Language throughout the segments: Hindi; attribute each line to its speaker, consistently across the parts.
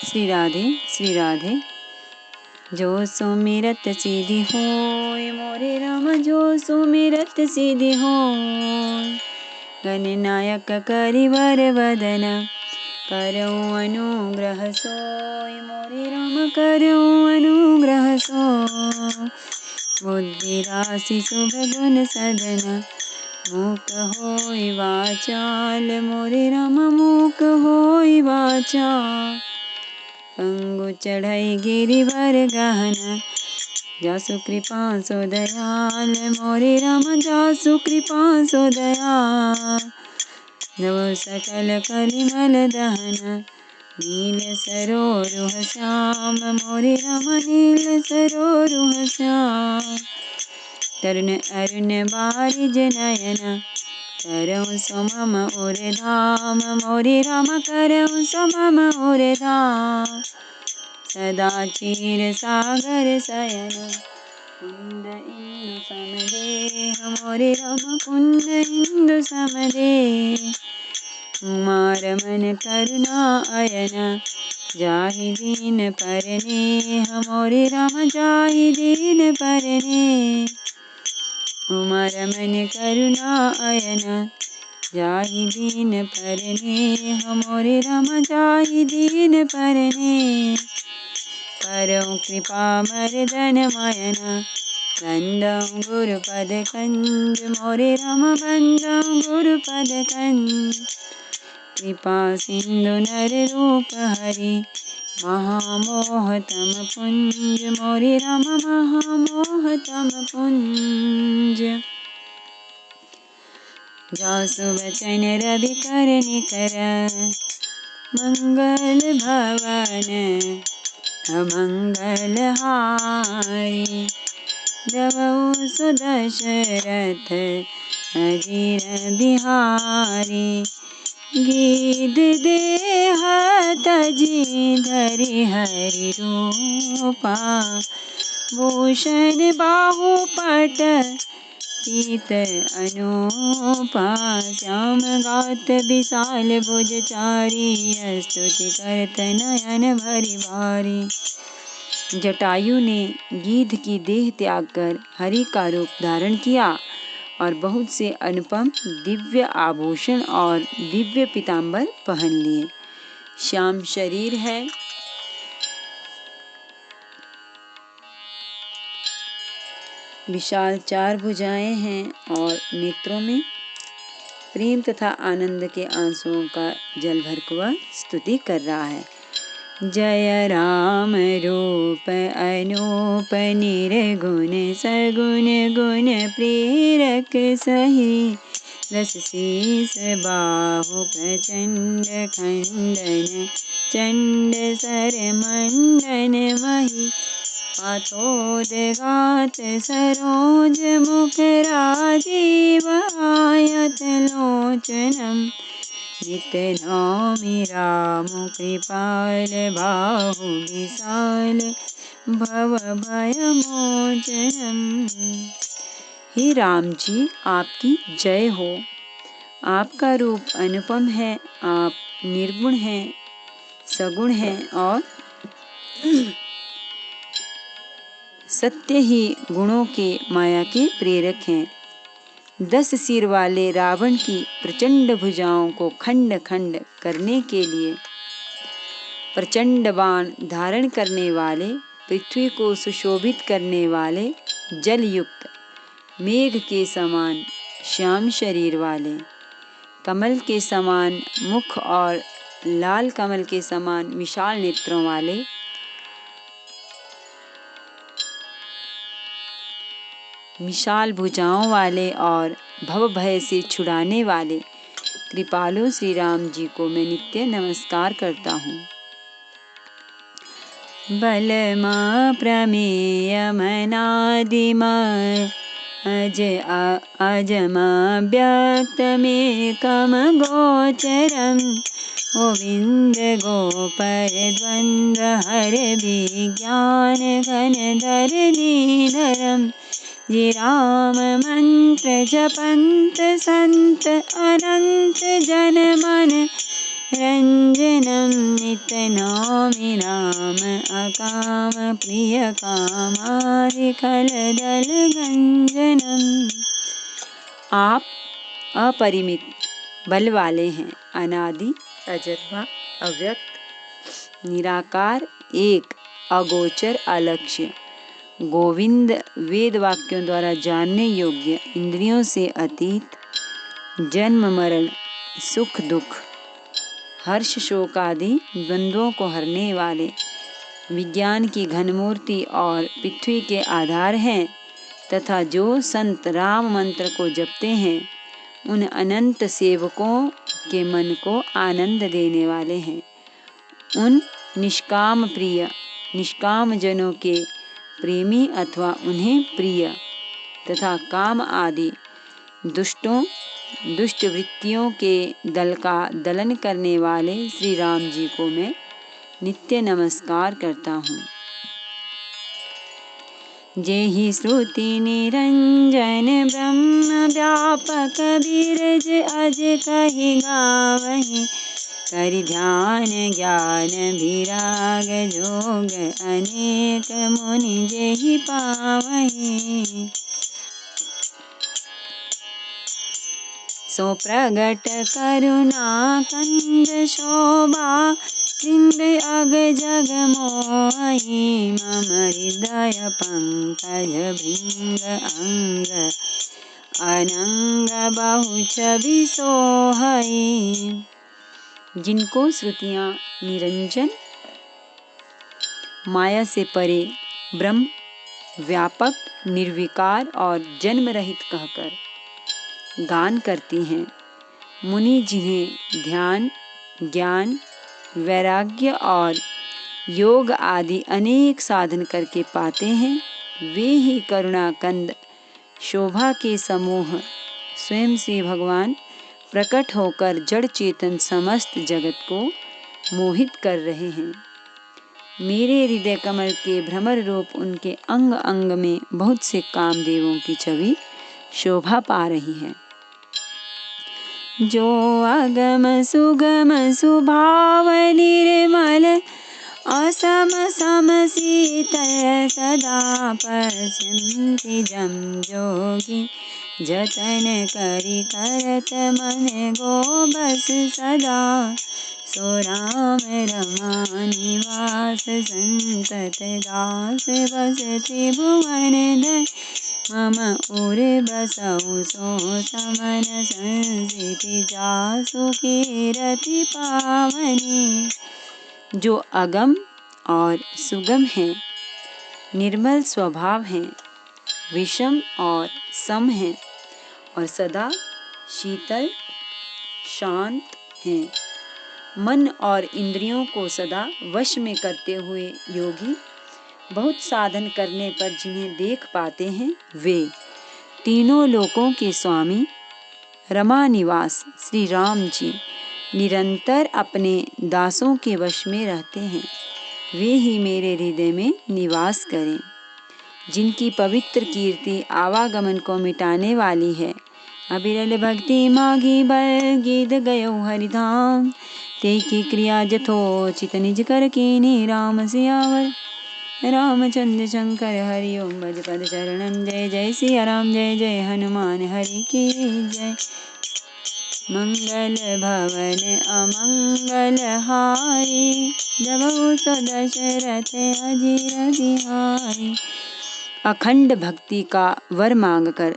Speaker 1: श्री राधे श्री राधे। जो सुमिरत सीधी होय मोरे राम, जो सुमिरत सीधी होय। गणनायक करिवर वदन, करऊँ अनुग्रह सोय मोरे राम, करऊँ अनुग्रह सोय। बुद्धि राशि शुभ गुण सदन, मूक होय वाचाल मोरे राम, मूक होय वाचाल। पंगु चढ़ई गिरिवर गहन, जासु कृपा सो दयाल मोरे राम, जासु कृपा सो दयाल। नव सकल कलिमल दहन, नील सरोरुह श्याम मोरे राम, नील सरोरुह श्याम। तरुण अरुण बारिज नयन, करऊँ सो मम उर धाम मोरे राम, करऊँ सो मम उर धाम। सदा क्षीर सागर शयन, कुंद इंदु समदेह मोरे राम, कुंद इंदु समदेह। उमा रमन करुणा अयन, जाहि दीन परनेह मोरे राम, जाहि दीन परनेह। उमा रमन करुणा अयन, जाहि दीन परनेह मोरे राम, जाहि दीन परनेह। करऊँ कृपा मर्दन मयन, बंदऊँ गुरुपद कंज मोरे राम, बंदऊँ गुरुपद कंज। कृपा सिंधु नर रूप हरि, महामोहतम पुंज मोरे राम, महामोहतम पुंज। जासु वचन रवि कर निकर, मंगल भवन अमंगल हारी। दवौ सुदशरथ अजीर बिहारी, गीध देह तजी धरि हरि रूपा। भूषण बाहुपट पीत अनूपा, श्याम गात विशाल भुज चारी। स्तुति करत नयन भरि भारी। जटायु ने गीध की देह त्याग कर हरि का रूप धारण किया और बहुत से अनुपम दिव्य आभूषण और दिव्य पीतांबर पहन लिए। श्याम शरीर है, विशाल चार भुजाएं हैं और नेत्रों में प्रेम तथा आनंद के आंसुओं का जल भरकर वह स्तुति कर रहा है। जय राम रूप अनूप निर्गुण, सगुण गुण प्रेरक सही। रस शीस बाहु प्रचंड खंडन, चंड सर मंडन मही। पाथोदगात सरोज मुख राजीव, आयत लोचनम। नित नौमि राम कृपाल, बाहु विशाल भव भय मोचनम। हे राम जी, आपकी जय हो। आपका रूप अनुपम है, आप निर्गुण हैं, सगुण हैं और सत्य ही गुणों के माया के प्रेरक हैं। 10 सिर वाले रावण की प्रचंड भुजाओं को खंड खंड करने के लिए प्रचंड बाण धारण करने वाले, पृथ्वी को सुशोभित करने वाले, जल युक्त मेघ के समान श्याम शरीर वाले, कमल के समान मुख और लाल कमल के समान विशाल नेत्रों वाले, विशाल भुजाओं वाले और भव भय से छुड़ाने वाले कृपालु श्री राम जी को मैं नित्य नमस्कार करता हूँ। बलमा प्रमेय मनादिमय, अजमा व्यक्त में कम गोचरम। गोविंद गोपर द्वंद्व हर विज्ञान घन धर नीधरम। ये राम मंत्र जपंत संत अनंत जन मन रंजनम नित नौमि राम अकाम प्रिय कामादि खल दल गंजनम। आप अपरिमित बल वाले हैं, अनादि, अजन्मा, अव्यक्त, निराकार, एक, अगोचर, अलक्ष्य, गोविंद, वेद वाक्यों द्वारा जानने योग्य, इंद्रियों से अतीत, जन्म मरण, सुख दुख, हर्ष शोक आदि द्वंद्वों को हरने वाले, विज्ञान की घनमूर्ति और पृथ्वी के आधार हैं तथा जो संत राम मंत्र को जपते हैं उन अनंत सेवकों के मन को आनंद देने वाले हैं। उन निष्काम प्रिय, निष्काम जनों के प्रेमी अथवा उन्हें प्रिय तथा काम आदि दुष्ट वृत्तियों के दल का दलन करने वाले श्री राम जी को मैं नित्य नमस्कार करता हूँ। जेहि श्रुति निरंजन ब्रह्म व्यापक बीरज अज कहि गावहि, करि ध्यान ज्ञान विराग जोग अनेक मुनि जेहि पावहि। सो प्रगट करुणा कंद शोभा कृंद अग जग मोहि, मम हृदय पंकज भृंग अंग अनंग बहु छवि सोहई। जिनको श्रुतियाँ निरंजन, माया से परे, ब्रह्म, व्यापक, निर्विकार और जन्म रहित कहकर गान करती हैं, मुनि जिन्हें ध्यान, ज्ञान, वैराग्य और योग आदि अनेक साधन करके पाते हैं, वे ही करुणा कंद शोभा के समूह स्वयं श्री भगवान प्रकट होकर जड़ चेतन समस्त जगत को मोहित कर रहे हैं। मेरे हृदय कमल के भ्रमर रूप उनके अंग अंग में बहुत से कामदेवों की छवि शोभा पा रही है। जो अगम सुगम सुभाव निर्मल असम सम शीतल सदा पश्यन्ति जम जोगी, जतन करि करत मन गो बस सदा। सो राम रमा निवास संतत दास, बस त्रिभुवन धर मम उर बसहु। सो समन संसिति जासु कीरति पावनी। जो अगम और सुगम हैं, निर्मल स्वभाव हैं, विषम और सम हैं और सदा शीतल शांत हैं, मन और इंद्रियों को सदा वश में करते हुए योगी बहुत साधन करने पर जिन्हें देख पाते हैं, वे तीनों लोकों के स्वामी रमा निवास श्री राम जी निरंतर अपने दासों के वश में रहते हैं। वे ही मेरे हृदय में निवास करें। जिनकी पवित्र कीर्ति आवागमन को मिटाने वाली है। अबिरल भक्ति मागी बल गीत गयो हरिधाम, ते की क्रिया जथोचित निज कर कीनी। राम सियावर रामचंद्र शंकर हरि ओम। भज पद चरणन जय जय सिया राम, जय जय हनुमान हरि की जय। मंगल भवन अमंगल हारी, जबहु सो दशरथ अजीर बिहारी। अखंड भक्ति का वर मांगकर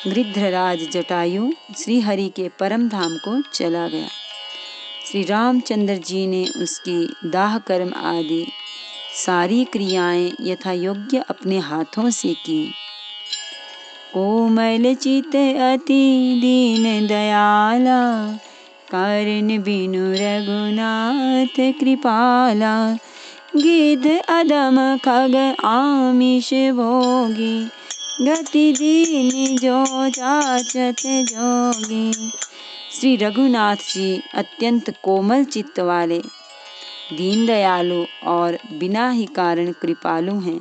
Speaker 1: गृध्रराज जटायु श्री हरि के परम धाम को चला गया। श्री रामचंद्र जी ने उसकी दाह कर्म आदि सारी क्रियाएं यथा योग्य अपने हाथों से की। कोमल चित अति दीन दयाला, कारण बिनु रघुनाथ कृपाला। गिद्ध अदम खग आमिष भोगी, गति दीन जो जाचत जोगी। श्री रघुनाथ जी अत्यंत कोमल चित्त वाले, दीन दयालु और बिना ही कारण कृपालु हैं।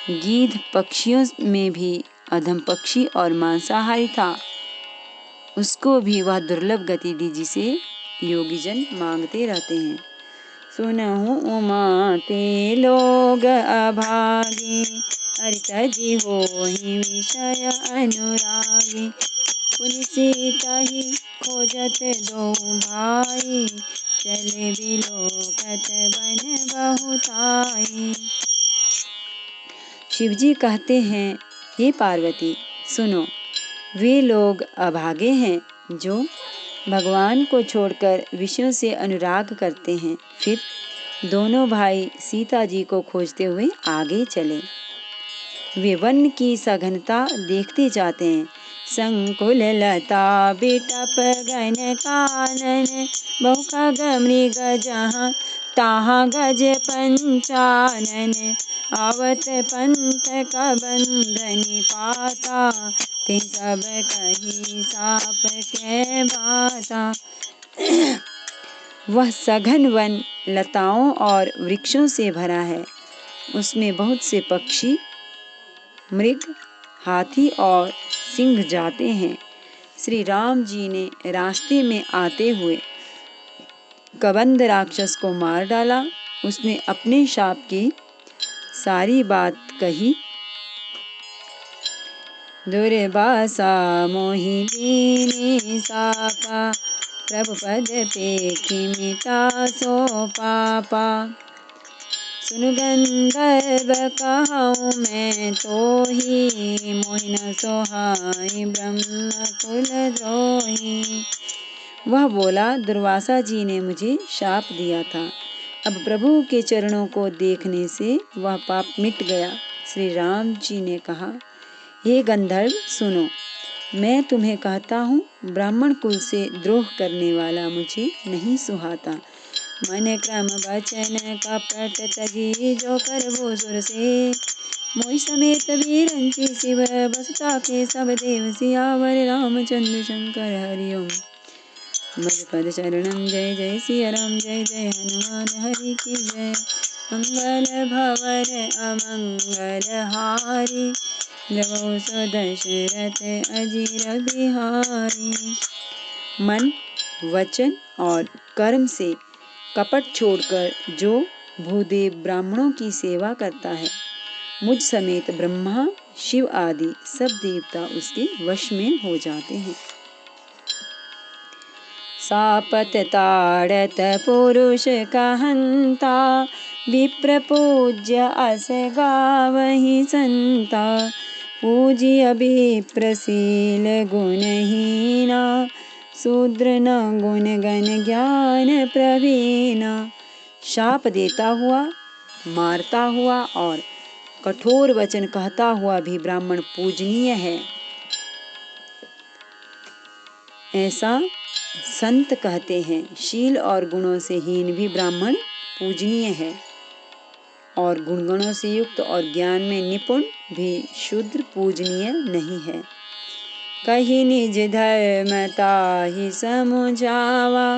Speaker 1: गीध पक्षियों में भी अधम पक्षी और मांसाहारी था, उसको भी वह दुर्लभ गति दी जिसे योगीजन मांगते रहते हैं। सुनहु उमा ते लोग अभागे, अरितजी होहि विषय अनुरागी। पुनि सीता ही खोजत दो भाई, चले बिलोकत बन बहुताई। शिवजी कहते हैं, हे पार्वती सुनो, वे लोग अभागे हैं जो भगवान को छोड़कर विष्णु से अनुराग करते हैं। फिर दोनों भाई सीता जी को खोजते हुए आगे चले। वे वन की सघनता देखते जाते हैं। संकुल लता बिटप गन कानन, बहु खग मृग जहाँ ताहाँ गज पंचानन। आवत पंथ का बंधनि पाता, ते सब कही साप के बाता। वह सघन वन लताओं और वृक्षों से भरा है। उसमें बहुत से पक्षी, मृग, हाथी और सिंह जाते हैं। श्री राम जी ने रास्ते में आते हुए कबंध राक्षस को मार डाला। उसने अपने शाप की सारी बात कही। दुर्वासा मोहि दीनी सापा, प्रभु पद पेखि मिटा सो पापा। सुनु गंधर्व कहूँ मैं तोहि, मोहि न सोहाई ब्रह्म कुल द्रोही। वह बोला, दुर्वासा जी ने मुझे शाप दिया था, अब प्रभु के चरणों को देखने से वह पाप मिट गया। श्री राम जी ने कहा, हे गंधर्व सुनो, मैं तुम्हें कहता हूँ, ब्राह्मण कुल से द्रोह करने वाला मुझे नहीं सुहाता। मन क्रम वचन कपट तजी, जो करबो सुर से। मोहि समेत वीरंची शिव, बसता के सब देव। सियावर रामचंद्र शंकर हरि ओम। भज पद चरणम जय जय सिया राम, जय जय हनुमान हरि की जय। मंगल भवर अमंगल हारी, जगौ सो दशरथ अजीर बिहारी। मन, वचन और कर्म से कपट छोड़कर जो भूदेव ब्राह्मणों की सेवा करता है, मुझ समेत ब्रह्मा शिव आदि सब देवता उसके वश में हो जाते हैं। सापत ताड़त पुरुष कहंता, विप्र पूज्य अस गावहि संता। पूज्य विप्रशील गुणहीना, शूद्र न गुण गण ज्ञान प्रवीणा। शाप देता हुआ, मारता हुआ और कठोर वचन कहता हुआ भी ब्राह्मण पूजनीय है, ऐसा संत कहते हैं। शील और गुणों से हीन भी ब्राह्मण पूजनीय है, और गुणगणों से युक्त और ज्ञान में निपुण भी शूद्र पूजनीय नहीं है। कही निज धर्म ताहि समुझावा,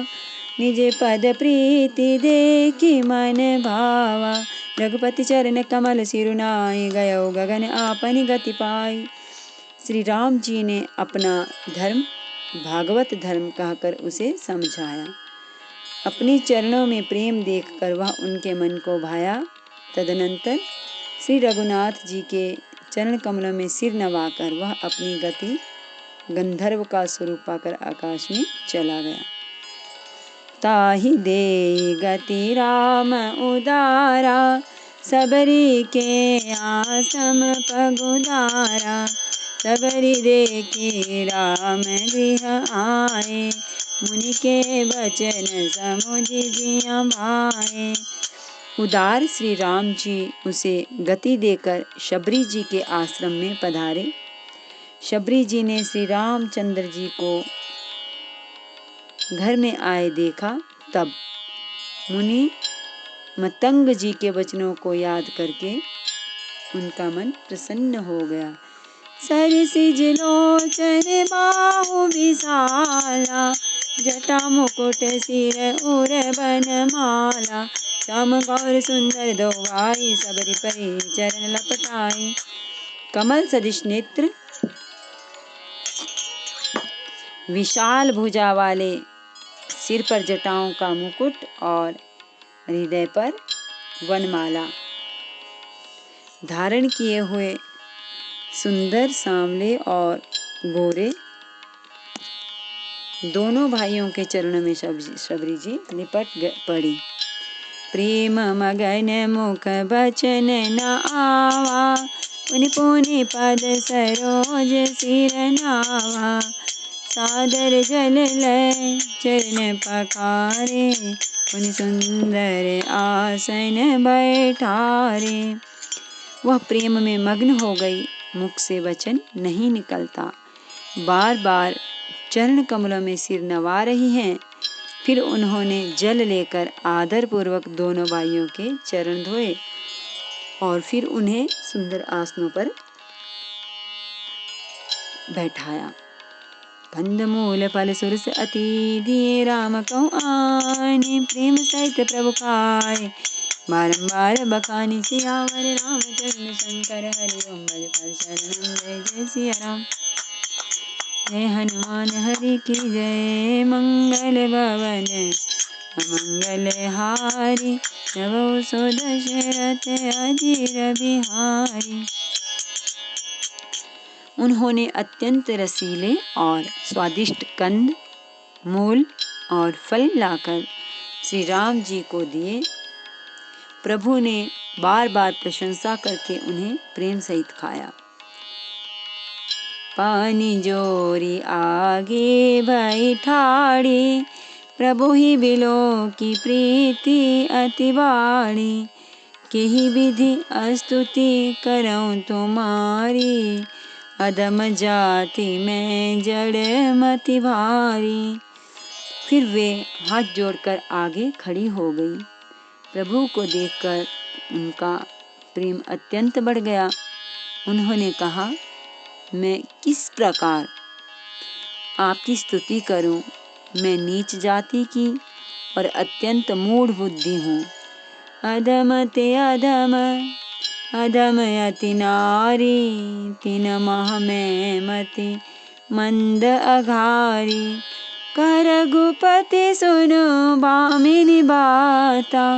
Speaker 1: निज पद प्रीति देखि मन भावा। रघुपति चरण कमल सिरुनाई, गयो गगन आपनि गति पाई। श्री राम जी ने अपना धर्म भागवत धर्म कहकर उसे समझाया। अपने चरणों में प्रेम देखकर वह उनके मन को भाया। तदनंतर श्री रघुनाथ जी के चरण कमलों में सिर नवाकर वह अपनी गति गंधर्व का स्वरूप पाकर आकाश में चला गया। ताहि देहि गति राम उदारा, सबरी के आसम पगुदारा। सबरी देखि राम गृह आए, मुनि के वचन समुझि जिया भाए। उदार श्री राम जी उसे गति देकर शबरी जी के आश्रम में पधारे। शबरी जी ने श्री रामचंद्र जी को घर में आए देखा, तब मुनि मतंग जी के वचनों को याद करके उनका मन प्रसन्न हो गया। सरसिज लोचन बाहु विशाला, जटा मुकुट सिर उर बनमाला। श्याम गौर सुंदर दो भाई, सबरी परी चरण लपटाए। कमल सदिश नेत्र, विशाल भुजा वाले, सिर पर जटाओं का मुकुट और हृदय पर वनमाला धारण किए हुए सुंदर सांवले और गोरे दोनों भाइयों के चरणों में शबरी जी लिपट पड़ी। प्रेम मगन मुख बचन न आवा, पुनि पुनि पद सरोज सिर नावा। सादर जल लय चरण पखारे, पुनि सुंदर आसन बैठारे। वह प्रेम में मग्न हो गई, मुख से वचन नहीं निकलता। बार बार चरण कमलों में सिर नवा रही हैं। फिर उन्होंने जल लेकर आदर पूर्वक दोनों भाइयों के चरण धोए और फिर उन्हें सुंदर आसनों पर बैठाया। कंदमूल फल सुरस अति दिए, राम कहूँ आने, प्रेम सहित प्रभु खाए। बारंबार बखानी सियावर रामचंद्र शंकर, हरि ओम भज पद शरणम। जय जय सिया राम। जय हनुमान हरि की जय। मंगल भवन अमंगल हारी, नवो सो दशरथ अजीर बिहारी। उन्होंने अत्यंत रसीले और स्वादिष्ट कंद, मूल और फल लाकर श्री राम जी को दिए। प्रभु ने बार बार प्रशंसा करके उन्हें प्रेम सहित खाया। पानी जोरी आगे बैठाड़ी, प्रभु ही बिलो की प्रीति अति बाड़ी। केही विधि स्तुति करऊं तुम्हारी, अधम जाति में जड़ मति भारी। फिर वे हाथ जोड़कर आगे खड़ी हो गई। प्रभु को देखकर उनका प्रेम अत्यंत बढ़ गया। उन्होंने कहा, मैं किस प्रकार आपकी स्तुति करूं? मैं नीच जाति की और अत्यंत मूढ़ बुद्धि हूँ। अधम ते अधम, अधम अति नारी, तिन मह में मति मंद अघारी। कर रघुपति सुनो भामिनी बाता,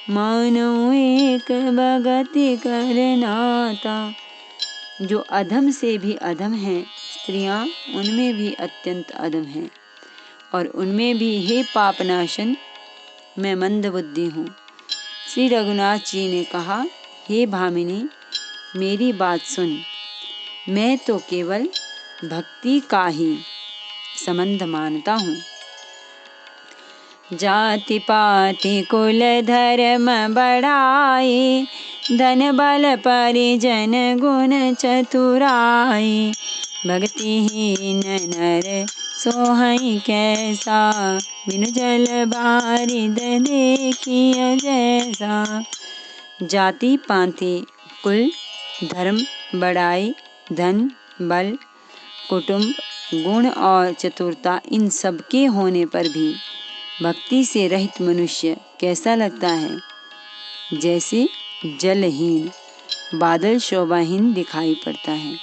Speaker 1: मानो एक भगति करनाता। जो अधम से भी अधम हैं, स्त्रियां उनमें भी अत्यंत अधम हैं और उनमें भी हे पापनाशन मैं मंद बुद्धि हूँ। श्री रघुनाथ जी ने कहा, हे भामिनी मेरी बात सुन। मैं तो केवल भक्ति का ही संबंध मानता हूँ। जाति पाति कुल धर्म बढ़ाई, धन बल परिजन गुण चतुराई। भक्तिहीन नर सोहई कैसा, बिनु जल बारिद देखिय जैसा। जाति पाति कुल धर्म बढ़ाई, धन बल कुटुंब गुण और चतुरता, इन सब के होने पर भी भक्ति से रहित मनुष्य कैसा लगता है? जैसे जलहीन बादल शोभाहीन दिखाई पड़ता है।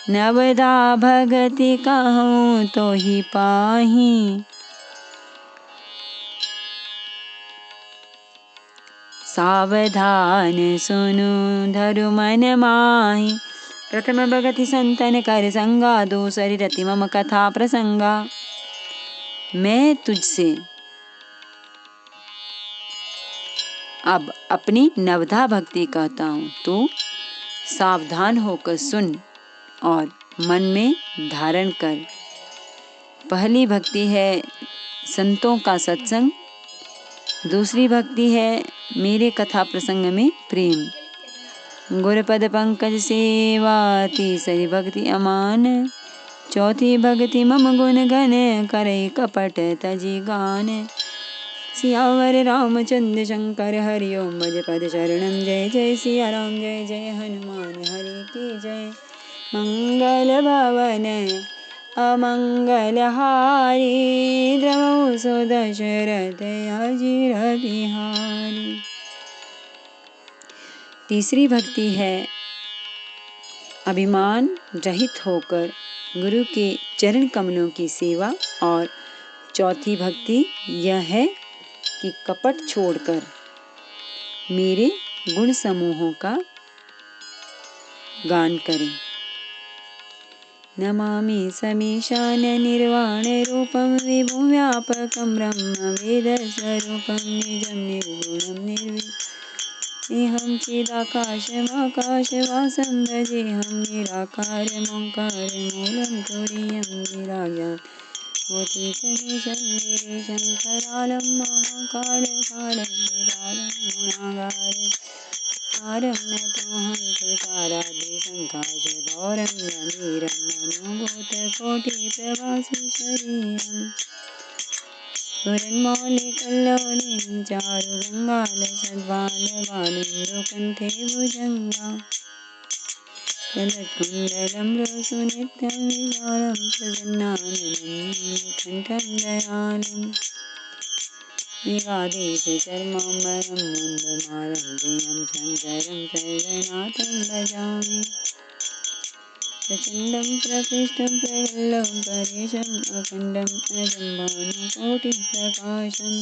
Speaker 1: नवदा भगति कहूँ तो ही पाही, सावधान सुनु धरु मन माही। प्रथम भगति संतन कर संगा, दूसरी रति मम कथा प्रसंगा। मैं तुझसे अब अपनी नवधा भक्ति कहता हूँ, तू सावधान होकर सुन और मन में धारण कर। पहली भक्ति है संतों का सत्संग, दूसरी भक्ति है मेरे कथा प्रसंग में प्रेम। गुरपद पंकज सेवा, तीसरी भक्ति अमान। चौथी भक्ति मम गुण गण, करे कपट तजी गान। सियावर रामचंद्र शंकर, हरि ओम भज पद शरणम। जय जय सिया राम, जय जय हनुमान हरि की जय। मंगल भवन अमंगलहारी द्रवौ सो दशरथ अजिर बिहारी। तीसरी भक्ति है अभिमान रहित होकर गुरु के चरण कमलों की सेवा। और चौथी भक्ति यह है कि कपट छोड़कर मेरे गुण समूहों का गान करें। नमामि समीशान निर्वाण रूपम विभुं व्यापकं ब्रह्म वेद स्वरूपं निजं निर्गुणं निर्विशेषं चिदाकाशमाकाशवासं भजेऽहं निराकारमोङ्कारमूलं तुरीयं गिराज्ञानं भूतिसमीशं गिरीशं करालं महाकालकालं विरालं गुणागारं नतोऽहं तुषाराद्रिसङ्काशगौरं गम्भीरं मनोभूतकोटिप्रवासी शरीरम् स्फुरन्मौलिकल्लोलिं चारुगङ्गालसद्वालबालेन्दुकण्ठे भुजङ्गा ललत्कुण्डलं सुनित्यं विशालं प्रसन्नाननं दयालम् मेघादेशचर्माम्बरं मुन्दमालं प्रियं शङ्करं सर्वनाथं भजामि। प्रचण्डं प्रकृष्टं प्रगल्भं परेशम् अखण्डम् अजं भानुकोटिप्रकाशम्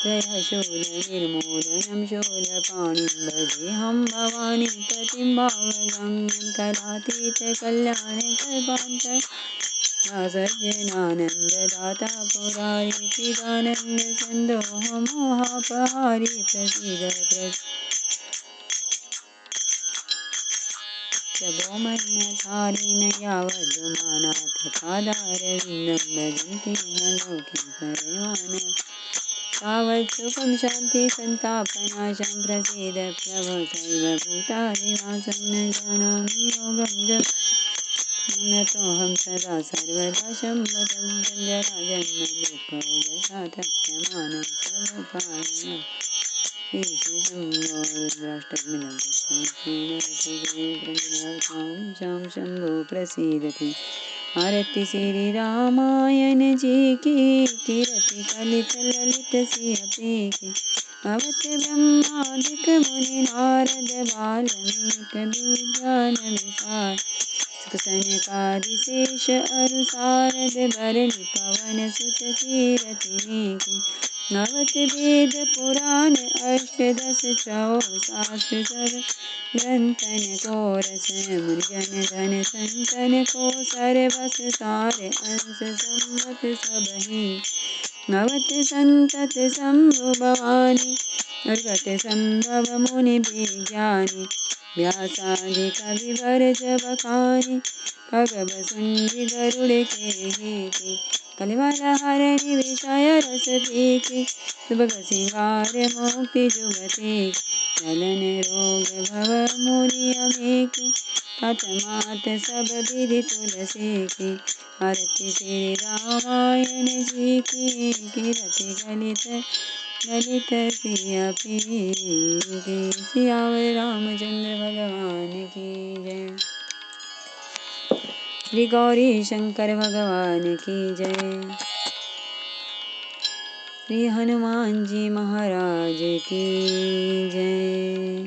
Speaker 1: त्रयशूलनिर्मूलनं शूलपाणिं भजेऽहं भवानीपतिं भावगम्यं कलातीतकल्याणकल्पान्तं सज्जनानन्ददाता पुरारी चिदानन्दसन्दोहमोहापहारी प्रसीद प्रभो मन्नतारिण यावद्मानात् पादारविन्दं भजन्ति न लोके परमानः तावत् सुखं शान्ति सन्तापनाशं प्रसीद प्रभो सर्वभूतादिवासं न जानामि योगं नतोऽहं सदा सर्वदा शम्भतं जराजन्मदुःखोपशातप्यमानं सर्वपालनं श्रीशम्भो शम्भो प्रसीदति। आरती श्री रामायण जी की कीरति कलित ललित सिंहपी की अवत ब्रह्मादिक मुनि नारद वाल्मीकि विज्ञान विशाल सनकादिशेष अरु सारद भरनि पवन सुत कीरति की नवत वेद पुराण अष्टदश शास्त्र सब ग्रंथन को रस मुनिजन धन संतन को सरबस सार अंश सम्मत सबहि नवत संतत शंभु भवानी अर्घट संभव मुनि विज्ञानी व्यासादि कवि भरत बखानी खगब सुंदि गरुड़ केहिकी कलिमल हरनि विषय रस पीकी सुभग सिंगार मुक्ति जुगति जलन रोग भव मुनि अमेकी ततमात सब विधि तुलसी की आरती श्री रामायण जी की कीरति गलित ललित सिंहपी की सियावर रामचंद्र भगवान की जय। श्री गौरी शंकर भगवान की जय। श्री हनुमान जी महाराज की जय।